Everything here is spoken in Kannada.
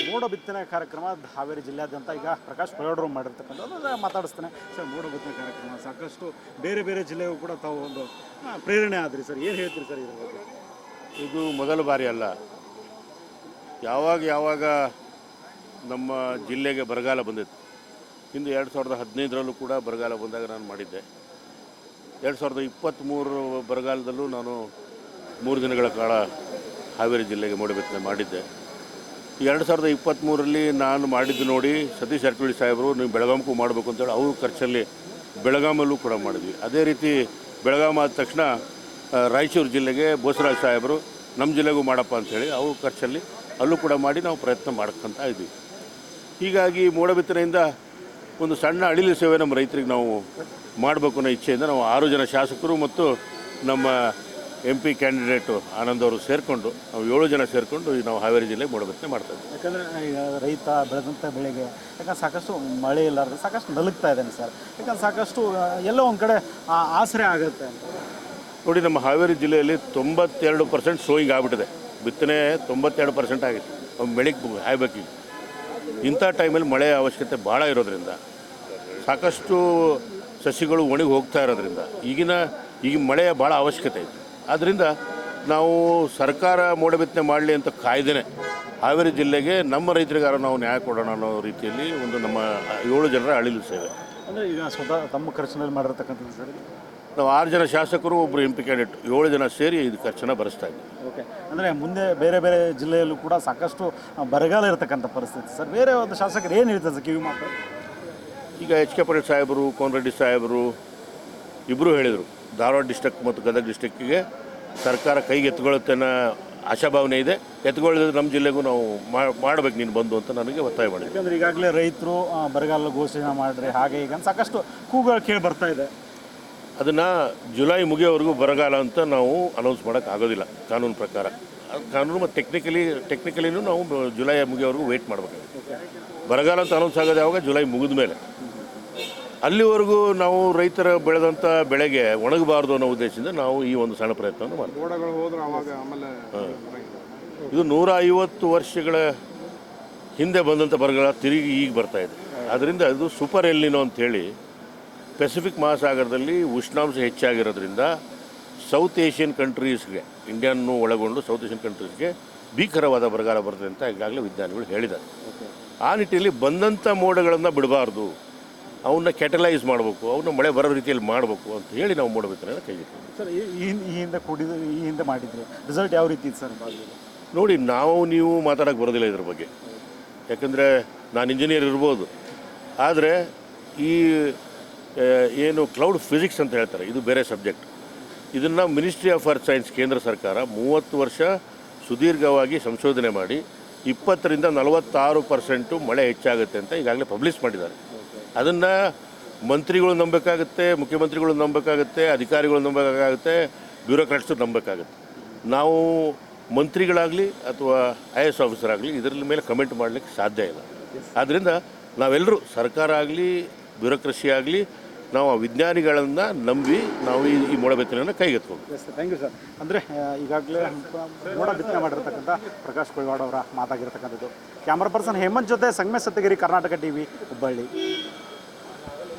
ಮೋಡ ಬಿತ್ತನೆ ಕಾರ್ಯಕ್ರಮ ಹಾವೇರಿ ಜಿಲ್ಲೆಯಾದ್ಯಂತ ಈಗ ಪ್ರಕಾಶ್ ಪಯೋಡ್ರು ಮಾಡಿರ್ತಕ್ಕಂಥದ್ದು ಮಾತಾಡಿಸ್ತಾನೆ ಸರ್. ಮೋಡ ಬಿತ್ತನೆ ಕಾರ್ಯಕ್ರಮ ಸಾಕಷ್ಟು ಬೇರೆ ಬೇರೆ ಜಿಲ್ಲೆಗೂ ಕೂಡ ತಾವು ಒಂದು ಪ್ರೇರಣೆ ಆದ್ರಿ ಸರ್, ಏನು ಹೇಳ್ತೀರಿ ಸರ್ ಇದ್ರ ಬಗ್ಗೆ? ಇದು ಮೊದಲ ಬಾರಿ ಅಲ್ಲ. ಯಾವಾಗ ನಮ್ಮ ಜಿಲ್ಲೆಗೆ ಬರಗಾಲ ಬಂದಿತ್ತು, ಇಂದು 2015ರಲ್ಲೂ ಕೂಡ ಬರಗಾಲ ಬಂದಾಗ ನಾನು ಮಾಡಿದ್ದೆ. 2023 ಬರಗಾಲದಲ್ಲೂ ನಾನು 3 ದಿನಗಳ ಕಾಲ ಹಾವೇರಿ ಜಿಲ್ಲೆಗೆ ಮೋಡ ಬಿತ್ತನೆ ಮಾಡಿದ್ದೆ. 2023ರಲ್ಲಿ ನಾನು ಮಾಡಿದ್ದು ನೋಡಿ ಸತೀಶ್ ಜಾರಕಿಹೊಳಿ ಸಾಹೇಬರು ನೀವು ಬೆಳಗಾಮಕ್ಕೂ ಮಾಡಬೇಕು ಅಂತೇಳಿ ಅವ್ರ ಖರ್ಚಲ್ಲಿ ಬೆಳಗಾಮಲ್ಲೂ ಕೂಡ ಮಾಡಿದ್ವಿ. ಅದೇ ರೀತಿ ಬೆಳಗಾಂ ಆದ ತಕ್ಷಣ ರಾಯಚೂರು ಜಿಲ್ಲೆಗೆ ಬೋಸರಾಜ್ ಸಾಹೇಬರು ನಮ್ಮ ಜಿಲ್ಲೆಗೂ ಮಾಡಪ್ಪ ಅಂಥೇಳಿ ಅವ್ರ ಖರ್ಚಲ್ಲಿ ಅಲ್ಲೂ ಕೂಡ ಮಾಡಿ ನಾವು ಪ್ರಯತ್ನ ಮಾಡ್ಕೊತ ಇದ್ವಿ. ಹೀಗಾಗಿ ಮೋಡ ಬಿತ್ತನೆಯಿಂದ ಒಂದು ಸಣ್ಣ ಅಳಿಲು ಸೇವೆ ನಮ್ಮ ರೈತರಿಗೆ ನಾವು ಮಾಡಬೇಕು ಅನ್ನೋ ಇಚ್ಛೆಯಿಂದ ನಾವು 6 ಜನ ಶಾಸಕರು ಮತ್ತು ನಮ್ಮ MP ಕ್ಯಾಂಡಿಡೇಟು ಆನಂದ್ ಅವರು ಸೇರಿಕೊಂಡು ನಾವು 7 ಜನ ಸೇರಿಕೊಂಡು ನಾವು ಹಾವೇರಿ ಜಿಲ್ಲೆಗೆ ಮೋಡ ಬಿತ್ತನೆ ಮಾಡ್ತಾಯಿದ್ವಿ. ಯಾಕಂದರೆ ಈಗ ರೈತ ಬೆಳೆದಂಥ ಬೆಳೆಗೆ ಯಾಕಂದ್ರೆ ಸಾಕಷ್ಟು ಮಳೆ ಇಲ್ಲಾರ್ದು ಸಾಕಷ್ಟು ನಲುಗ್ತಾ ಇದ್ದಾನೆ ಸರ್. ಯಾಕಂದ್ರೆ ಸಾಕಷ್ಟು ಎಲ್ಲೋ ಒಂದು ಕಡೆ ಆಸರೆ ಆಗುತ್ತೆ ಅಂತ ನೋಡಿ. ನಮ್ಮ ಹಾವೇರಿ ಜಿಲ್ಲೆಯಲ್ಲಿ 92% ಸೋಯಿಂಗ್ ಆಗಿಬಿಟ್ಟಿದೆ. ಬಿತ್ತನೆ 92% ಆಗಿದೆ. ಬೆಳೆಗೆ ಹಾಯ್ಬೇಕೀಗ. ಇಂಥ ಟೈಮಲ್ಲಿ ಮಳೆಯ ಅವಶ್ಯಕತೆ ಭಾಳ ಇರೋದ್ರಿಂದ ಸಾಕಷ್ಟು ಸಸಿಗಳು ಒಣಗಿ ಹೋಗ್ತಾ ಇರೋದ್ರಿಂದ ಈಗ ಮಳೆಯ ಭಾಳ ಅವಶ್ಯಕತೆ ಇದೆ. ಆದ್ದರಿಂದ ನಾವು ಸರ್ಕಾರ ಮೋಡ ಬಿತ್ತನೆ ಮಾಡಲಿ ಅಂತ ಕಾಯ್ದೇ ಹಾವೇರಿ ಜಿಲ್ಲೆಗೆ ನಮ್ಮ ರೈತರಿಗಾರ ನಾವು ನ್ಯಾಯ ಕೊಡೋಣ ಅನ್ನೋ ರೀತಿಯಲ್ಲಿ ಒಂದು ನಮ್ಮ 7 ಜನರ ಅಳಿಲು ಸೇವೆ. ಅಂದರೆ ಈಗ ಸ್ವತಃ ತಮ್ಮ ಖರ್ಚಿನಲ್ಲಿ ಮಾಡಿರ್ತಕ್ಕಂಥದ್ದು ಸರ್. ನಾವು 6 ಜನ ಶಾಸಕರು, ಒಬ್ಬರು MP ಕ್ಯಾಂಡಿಡೇಟ್ 7 ಜನ ಸೇರಿ ಇದು ಖರ್ಚನ್ನು ಭರಿಸ್ತಾ ಇದ್ದೀವಿ. ಓಕೆ. ಅಂದರೆ ಮುಂದೆ ಬೇರೆ ಬೇರೆ ಜಿಲ್ಲೆಯಲ್ಲೂ ಕೂಡ ಸಾಕಷ್ಟು ಬರಗಾಲ ಇರತಕ್ಕಂಥ ಪರಿಸ್ಥಿತಿ ಸರ್. ಬೇರೆ ಒಂದು ಶಾಸಕರು ಏನು ಹೇಳ್ತಾರೆ ಸರ್ ಕಿವಿ ಮಾತು? ಈಗ HK ಪಾಟೀಲ್ ಸಾಹೇಬರು, ಕೋನರೆಡ್ಡಿ ಸಾಹೇಬರು ಇಬ್ಬರು ಹೇಳಿದರು, ಧಾರವಾಡ ಡಿಸ್ಟ್ರಿಕ್ಟ್ ಮತ್ತು ಗದಗ ಡಿಸ್ಟ್ರಿಕ್ಕಿಗೆ ಸರ್ಕಾರ ಕೈಗೆ ಎತ್ಕೊಳ್ಳುತ್ತೆ ಅನ್ನೋ ಆಶಾಭಾವನೆ ಇದೆ. ಎತ್ಕೊಳ್ಳಿದ್ರೆ ನಮ್ಮ ಜಿಲ್ಲೆಗೂ ನಾವು ಮಾಡಬೇಕು ನೀನು ಬಂದು ಅಂತ ನನಗೆ ಒತ್ತಾಯ ಮಾಡಿದೆ. ಯಾಕಂದರೆ ಈಗಾಗಲೇ ರೈತರು ಬರಗಾಲ ಘೋಷಣೆ ಮಾಡಿರಿ ಹಾಗೆ ಈಗ ಸಾಕಷ್ಟು ಕೂಗುಗಳು ಕೇಳಿ ಬರ್ತಾ ಇದೆ. ಅದನ್ನು ಜುಲೈ ಮುಗಿಯೋವರೆಗೂ ಬರಗಾಲ ಅಂತ ನಾವು ಅನೌನ್ಸ್ ಮಾಡೋಕ್ಕಾಗೋದಿಲ್ಲ ಕಾನೂನು ಪ್ರಕಾರ. ಕಾನೂನು ಮತ್ತು ಟೆಕ್ನಿಕಲಿನೂ ನಾವು ಜುಲೈ ಮುಗಿಯೋವರೆಗೂ ವೆಯ್ಟ್ ಮಾಡಬೇಕಾಗುತ್ತೆ. ಬರಗಾಲ ಅಂತ ಅನೌನ್ಸ್ ಆಗೋದು ಯಾವಾಗ? ಜುಲೈ ಮುಗಿದ ಮೇಲೆ. ಅಲ್ಲಿವರೆಗೂ ನಾವು ರೈತರ ಬೆಳೆದಂಥ ಬೆಳೆಗೆ ಒಣಗಬಾರ್ದು ಅನ್ನೋ ಉದ್ದೇಶದಿಂದ ನಾವು ಈ ಒಂದು ಸಣ್ಣ ಪ್ರಯತ್ನವನ್ನು ಮಾಡ್ತೀವಿ. ಇದು 150 ವರ್ಷಗಳ ಹಿಂದೆ ಬಂದಂಥ ಬರಗಾಲ ತಿರುಗಿ ಈಗ ಬರ್ತಾಯಿದೆ. ಅದರಿಂದ ಇದು ಸೂಪರ್ ಎಲ್ನಿನೋ ಅಂಥೇಳಿ ಪೆಸಿಫಿಕ್ ಮಹಾಸಾಗರದಲ್ಲಿ ಉಷ್ಣಾಂಶ ಹೆಚ್ಚಾಗಿರೋದ್ರಿಂದ ಸೌತ್ ಏಷ್ಯನ್ ಕಂಟ್ರೀಸ್ಗೆ, ಇಂಡಿಯಾನ್ನು ಒಳಗೊಂಡು ಸೌತ್ ಏಷ್ಯನ್ ಕಂಟ್ರೀಸ್ಗೆ ಭೀಕರವಾದ ಬರಗಾಲ ಬರ್ತದೆ ಅಂತ ಈಗಾಗಲೇ ವಿಜ್ಞಾನಿಗಳು ಹೇಳಿದ್ದಾರೆ. ಆ ನಿಟ್ಟಿನಲ್ಲಿ ಬಂದಂಥ ಮೋಡಗಳನ್ನು ಬಿಡಬಾರ್ದು, ಅವನ್ನ ಕ್ಯಾಟಲೈಸ್ ಮಾಡಬೇಕು, ಅವನ್ನ ಮಳೆ ಬರೋ ರೀತಿಯಲ್ಲಿ ಮಾಡಬೇಕು ಅಂತ ಹೇಳಿ ನಾವು ಮೋಡ ಬಿತ್ತನೆಯನ್ನು ಕೈಗೆತ್ತಿದ್ವಿ. ಸರ್ ಈ ಹಿಂದೆ ಮಾಡಿದ್ರಿ ರಿಸಲ್ಟ್ ಯಾವ ರೀತಿ ಇತ್ತು ಸರ್? ನೋಡಿ, ನೀವು ಮಾತಾಡೋಕ್ಕೆ ಬರೋದಿಲ್ಲ ಇದ್ರ ಬಗ್ಗೆ. ಯಾಕಂದರೆ ನಾನು ಇಂಜಿನಿಯರ್ ಇರ್ಬೋದು, ಆದರೆ ಈ ಏನು ಕ್ಲೌಡ್ ಫಿಸಿಕ್ಸ್ ಅಂತ ಹೇಳ್ತಾರೆ, ಇದು ಬೇರೆ ಸಬ್ಜೆಕ್ಟ್. ಇದನ್ನು ಮಿನಿಸ್ಟ್ರಿ ಆಫ್ ಅರ್ತ್ ಸೈನ್ಸ್ ಕೇಂದ್ರ ಸರ್ಕಾರ 30 ವರ್ಷ ಸುದೀರ್ಘವಾಗಿ ಸಂಶೋಧನೆ ಮಾಡಿ 20ರಿಂದ 46% ಮಳೆ ಹೆಚ್ಚಾಗುತ್ತೆ ಅಂತ ಈಗಾಗಲೇ ಪಬ್ಲಿಷ್ ಮಾಡಿದ್ದಾರೆ. ಅದನ್ನು ಮಂತ್ರಿಗಳು ನಂಬಬೇಕಾಗುತ್ತೆ, ಮುಖ್ಯಮಂತ್ರಿಗಳು ನಂಬಬೇಕಾಗುತ್ತೆ, ಅಧಿಕಾರಿಗಳು ನಂಬಬೇಕಾಗುತ್ತೆ, ಬ್ಯೂರೋಕ್ರಾಟ್ಸು ನಂಬಬೇಕಾಗುತ್ತೆ. ನಾವು ಮಂತ್ರಿಗಳಾಗಲಿ ಅಥವಾ IAS ಆಫೀಸರ್ ಆಗಲಿ ಇದರ ಮೇಲೆ ಕಮೆಂಟ್ ಮಾಡಲಿಕ್ಕೆ ಸಾಧ್ಯ ಇಲ್ಲ. ಆದ್ದರಿಂದ ನಾವೆಲ್ಲರೂ ಸರ್ಕಾರ ಆಗಲಿ ಬ್ಯೂರೋಕ್ರಸಿ ಆಗಲಿ ನಾವು ಆ ವಿಜ್ಞಾನಿಗಳನ್ನು ನಂಬಿ ನಾವು ಈ ಮೋಡ ಬಿತ್ತನೆಯನ್ನು ಕೈಗೆತ್ಕೊಂಡು. Thank you sir. ಅಂದರೆ ಈಗಾಗಲೇ ಮೋಡ ಬಿತ್ತನೆ ಮಾಡಿರ್ತಕ್ಕಂಥ ಪ್ರಕಾಶ್ ಪೈವಾಡ್ ಅವರ ಮಾತಾಗಿರ್ತಕ್ಕಂಥದ್ದು. ಕ್ಯಾಮ್ರಾ ಪರ್ಸನ್ ಹೇಮಂತ್ ಜೊತೆ ಸಂಗಮೇಶ್ ಸತ್ಯಗಿರಿ, ಕರ್ನಾಟಕ TV, ಹುಬ್ಬಳ್ಳಿ.